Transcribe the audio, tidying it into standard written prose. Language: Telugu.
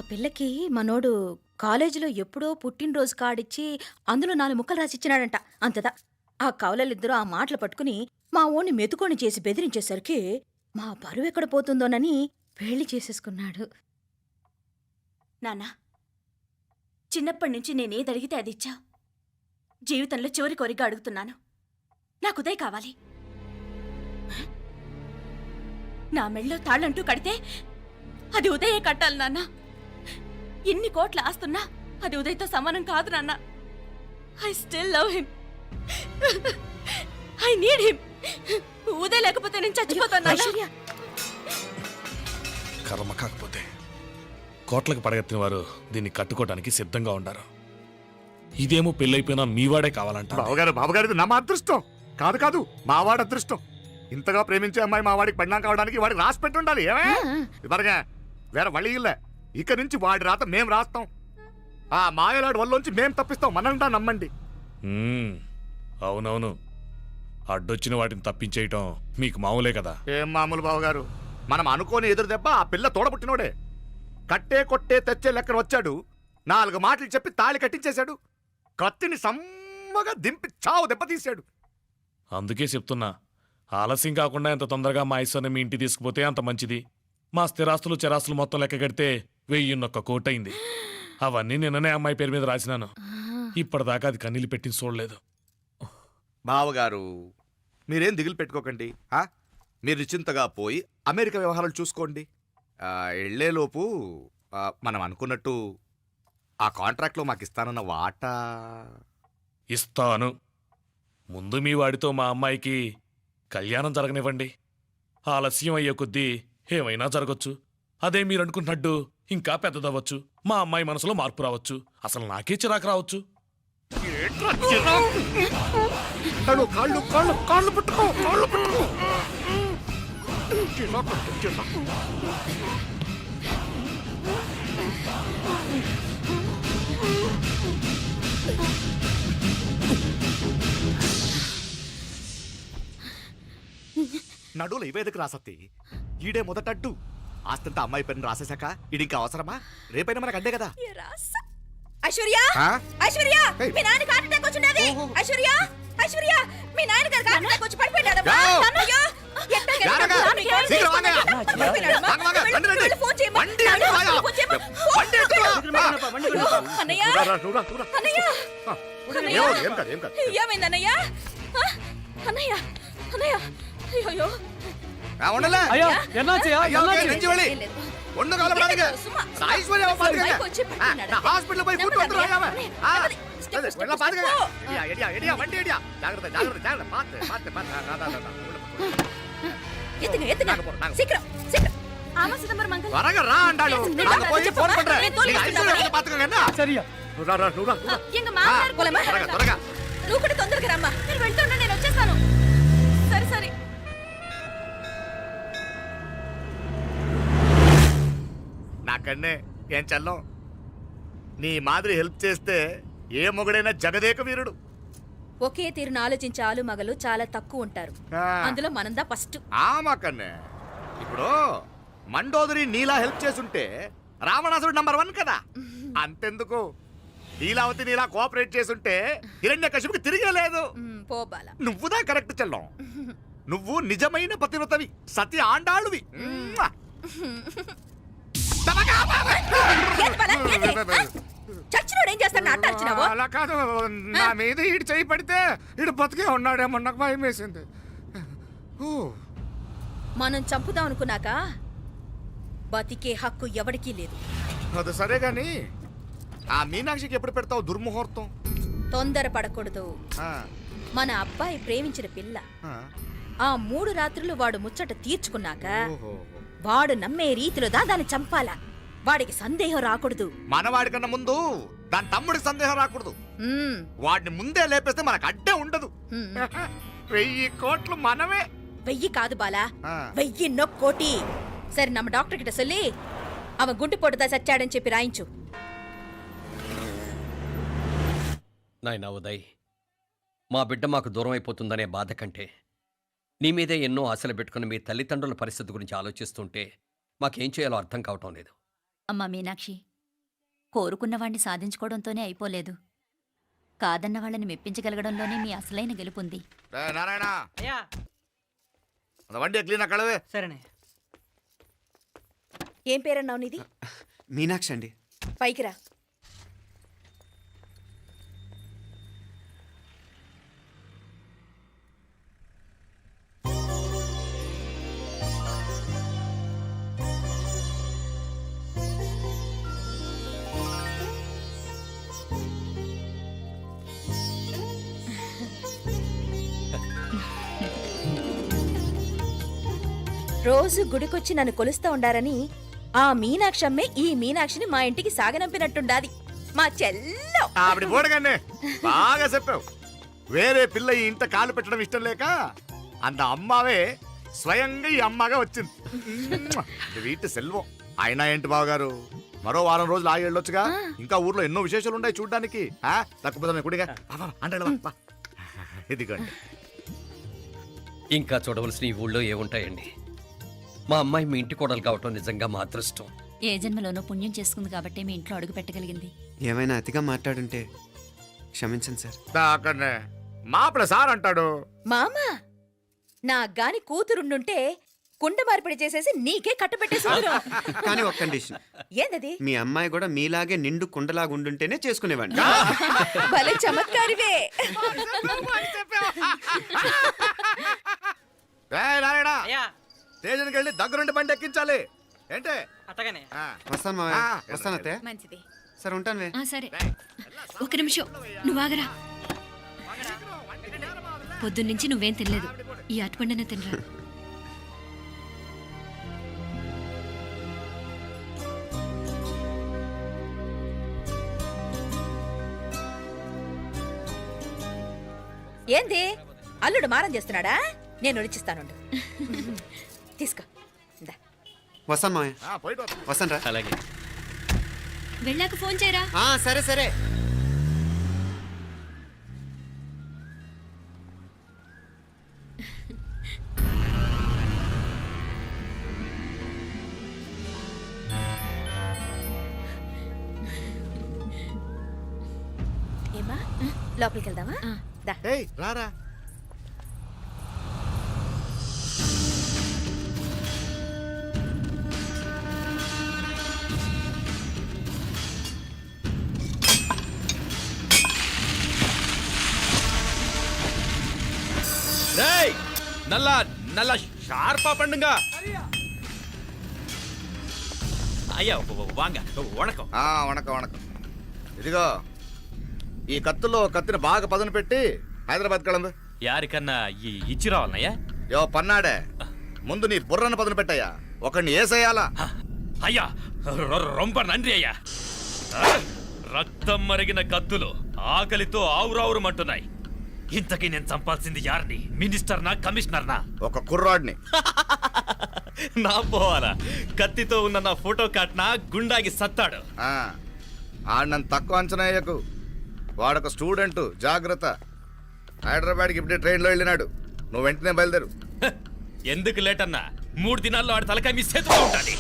ఆ పిల్లకి మనోడు కాలేజీలో ఎప్పుడో పుట్టినరోజు కార్డిచ్చి అందులో 4 ముక్కలు రాసిచ్చినాడంట. అంతదా ఆ కవలలిద్దరూ ఆ మాటలు పట్టుకుని మా ఓణ్ణి మెతుకొని చేసి బెదిరించేసరికి మా పరువెక్కడ పోతుందోనని పెళ్లి చేసేసుకున్నాడు. నాన్నా, చిన్నప్పటి నుంచి నేనేదడిగితే అది ఇచ్చావు. జీవితంలో చివరి కోరిక అడుగుతున్నాను. నాకు ఉదయ్ కావాలి. నా మెళ్ళో తాళ్ళంటూ కడితే అది ఉదయే కట్టాలి నాన్న. ఇన్ని కోట్ల ఆస్తున్నా అది ఉదయ్తో సమానం కాదు నాన్న. I still love him. I need him. Uday లేకపోతే నేను చచ్చిపోతాను నాన్న. కర్మ కాకపోతే కోట్లకు పడగెత్తిన వారు దీన్ని కట్టుకోవడానికి సిద్ధంగా ఉండారు. ఇదేమో పెళ్ళైపోయినా మీవాడే కావాలంట. బావగారు నా అదృష్టం కాదు కాదు మావాడి అదృష్టం. ఇంతగా ప్రేమించే అమ్మాయి మా వాడికి పెళ్ళాం కావడానికి వాడికి రాసి పెట్టుండాలి. ఏమే ఇవరగా వేరే వళ్ళి ఇల్లే. ఇక నుంచి వాడి రాత మేం రాస్తాం. ఆ మాయలాడి వల్లోంచి మేం తప్పిస్తాం. మనంటా నమ్మండి. అవునవును, అడ్డొచ్చిన వాటిని తప్పించేయటం మీకు మామూలే కదా. ఏం మామూలు బావగారు, మనం అనుకోని ఎదురు దెబ్బ ఆ పిల్ల తోడబుట్టినోడే. కట్టే కొట్టే తెచ్చే లెక్కన వచ్చాడు. 4 మాటలు చెప్పి తాళి కట్టించేశాడు. కత్తిని సమ్మగా దింపి చావు దెబ్బతీశాడు. అందుకే చెప్తున్నా, ఆలస్యం కాకుండా ఎంత తొందరగా మా ఐశ్వర్యం మీ ఇంటికి తీసుకుపోతే అంత మంచిది. మా స్థిరాస్తులు చిరాస్తులు మొత్తం లెక్క కడితే 1001 కోటయింది. అవన్నీ నిన్ననే అమ్మాయి పేరు మీద రాసినాను. ఇప్పటిదాకా అది కన్నీళ్ళు పెట్టిన చూడలేదు. బావగారు మీరేం దిగులు పెట్టుకోకండి. మీరు నిశ్చింతగా పోయి అమెరికా వ్యవహారాలు చూసుకోండి. వెళ్లేలోపు మనం అనుకున్నట్టు ఆ కాంట్రాక్ట్లో మాకు ఇస్తానన్న వాటా ఇస్తాను. ముందు మీ వాడితో మా అమ్మాయికి కళ్యాణం జరగనివ్వండి. ఆలస్యం అయ్యే కొద్దీ ఏమైనా జరగచ్చు. అదే మీరు అనుకుంటున్నట్టు ఇంకా పెద్దదవ్వచ్చు. మా అమ్మాయి మనసులో మార్పు రావచ్చు. అసలు నాకే చిరాకు రావచ్చు. నడువులు ఇవేదకు రాసత్తి. ఈడే మొదటడ్డు. ఆస్తంతా అమ్మాయి పేరుని రాసేశాక ఈడింకా అవసరమా? రేపైనా మనకు అడ్డే కదా. ఐశ్వర్య, ఐశ్వర్య, మీ నాన్న హార్ట్ అటాక్ వచ్చినది. ఐశ్వర్య, ఐశ్వర్య, మీ నాన్న గారు హార్ట్ అటాక్ వచ్చి పడిపోయాడు. అన్నయ్య, ఏమైందన్నయ్య? అన్నయ్య, అన్నయ్య, అయ్యో హాస్పిటల్ పోయి నువ్వు కూడా తొందరగా రమ్మా. నేను వెళ్తున్నా, నేను వచ్చేస్తాను. సరే సరే. నాకన్నే ఏం చల్లం. నీ మాదిరి హెల్ప్ చేస్తే ఏ మొగుడైనా జగదేక వీరుడు. ఒకే తీరును ఆలోచించే ఆలు మగలు చాలా తక్కువ ఉంటారు. అందులో మనందా ఫస్ట్. మాకన్నే ఇప్పుడు మండోదరి నీలా హెల్ప్ చేసుంటే రావణాసుడు నంబర్ 1 కదా. అంతెందుకు, నీలావతి నీలా కోఆపరేట్ చేసుంటే హిరణ్యకశిపుకి తిరిగే లేదు. నువ్వుదా కరెక్ట్ చెల్లం. నువ్వు నిజమైన పతివ్రతవి, సతి ఆండాళువి. అలా కాదు, నా మీద ఈడు చేయి పడితే ఈడు బతికే ఉన్నాడేమో నాకు భయం వేసింది. మనం చంపుదాం అనుకున్నాక బతికే హక్కు ఎవరికీ లేదు. అది సరే గాని ఆ మీనాక్షికి ఎప్పుడు పెడతావు దుర్ముహూర్తం? తొందరపడకూడదు. మన అబ్బాయి ప్రేమించిన పిల్ల ఆ 3 రాత్రులు వాడు ముచ్చట తీర్చుకున్నాక వాడు నమ్మే రీతిలో దాన్ని చంపాలా. వాడికి సందేహం రాకూడదు. మనవాడి కన్నా ముందు దాని తమ్ముడికి సందేహం రాకూడదు. వాడిని ముందే లేపేస్తే మనకు అడ్డే ఉండదు. 1000 కోట్లు మనమే. 1000 కాదు బాలా, 1000 కోటి. సరే, నమ్మ డాక్టర్ కిட்ட சொல்லி அவன் గుండు పొడుదా చచ్చాడని చెప్పి రాయించు. నాయనా ఉదయ్, మా బిడ్డ మాకు దూరం అయిపోతుందనే బాధ కంటే నీ మీదే ఎన్నో ఆశలు పెట్టుకుని మీ తల్లిదండ్రుల పరిస్థితి గురించి ఆలోచిస్తుంటే మాకేం చేయాలో అర్థం కావటం లేదు. అమ్మా మీనాక్షి, కోరుకున్నవాణ్ణి సాధించుకోవడంతోనే అయిపోలేదు. కాదన్న వాళ్ళని మెప్పించగలగడంలోనే మీ అసలైన గెలుపుంది. నారాయణ అయ్యా அந்த வண்டியை క్లీన్ కడవే. సరేనే. ఏం పేరన్నావు నీది? మీనాక్షి అండి. పైకి రా. రోజు గుడికొచ్చి నన్ను కొలుస్తా ఉండారని ఆ మీనాక్షమ్మే ఈ మీనాక్షిని మా ఇంటికి సాగనంపినట్టుండాది. మా చెల్లో ఆవిడ పోడగానే బాగా చెప్పావు. వేరే పిల్ల ఈ ఇంట కాలు పెట్టడం ఇష్టం లేక అంత అమ్మావే స్వయంగా ఈ అమ్మగా వచ్చింది. ఇది వీటి సెల్వం. అయినా ఏంటి బావగారు, మరో వారం రోజులు ఆగి వెళ్ళొచ్చుగా. ఇంకా ఊర్లో ఎన్నో విశేషాలు ఉన్నాయి చూడ్డానికి. తక్కువ కుడిగా అంటే ఇదిగోండి. ఇంకా చూడవలసిన ఈ ఊళ్ళో ఏముంటాయండి? మా అమ్మాయి మీ ఇంటి కోడలు కావటం నిజంగా మా అదృష్టం. ఏ జన్మలోనో పుణ్యం చేసుకుంది కాబట్టి మీ ఇంట్లో అడుగు పెట్టగలిగింది. ఏమైనా అతిగా మాట్లాడుంటే క్షమించండి సార్. అక్కడనే మాపల సార్ అంటాడు. మామ నా గాని కూతురుండుంటే కుండ మార్పిడి చేసేసి నీకే కట్టబెట్టేసి కానీ ఒక కండిషన్. ఏందది? మీ అమ్మాయి కూడా మీలాగే నిండు కుండలాగా ఉండుంటేనే చేసుకునేవాడిని. భలే చమత్కారివే. నారాయణ అయ్యా స్టేషన్కి వెళ్ళి దగ్గరుండి బండి ఎక్కించాలి. ఏంటే అట్టగానే. వస్తాను మావయ్య. వస్తాను అత్తే. మంచిది. సరే ఉంటాను వే. సరే, ఒక నిమిషం నువ్వాగరా. పొద్దున్నుంచి నువ్వేం తినలేదు. ఈ అటుపండినే తినరా. ఏంది అల్లుడు మారం చేస్తున్నాడా? నేను రుచిస్తానుండు. తీసుకో. ఇందా. వస్తాను మావయ్య. పోయిట్ వస్తాను రా. అలాగే. వెళ్ళాక ఫోన్ చేయరా. సరే సరే. ఏమా లోపలికి వెళ్దామా? దా. ఏయ్ రారా. டேய் நல்லா நல்லா ஷார்ப்பா பண்ணுங்க. ஐயா வாங்க வணக்கம். వణకం వణకం. ఇదిగో ఈ కత్తుల్లో కత్తిని బాగా పదును పెట్టి హైదరాబాద్ కళందు. யாருக்கண்ணா ఇచ్చిరావాలన్నయ్యా? యో పన్నాడే, ముందు నీ బుర్రను పదును పెట్టయ్యా. ఒకడిని ఏసేయాలా? అయ్యా రొంబ నంది అయ్యా. రక్తం మరిగిన కత్తులు ఆకలితో ఆవురావురమంటున్నాయి. ఇంతకీ నేను చంపాల్సింది యారిని? మినిస్టర్నా కమిషనర్నా? ఒక కుర్రాడిని. నా పోవాలా? కత్తితో ఉన్న నా ఫోటో కాట్నా గుండాగి సత్తాడు. ఆడినంత తక్కువ అంచనా వేయకు. వాడొక స్టూడెంట్, జాగ్రత్త. హైదరాబాద్కి ఇప్పుడే ట్రైన్లో వెళ్ళినాడు. నువ్వు వెంటనే బయలుదేరు. ఎందుకు లేట్ అన్నా? 3 దినాల్లో ఆడి తలకాయ మీ చేతిలో ఉండాలి.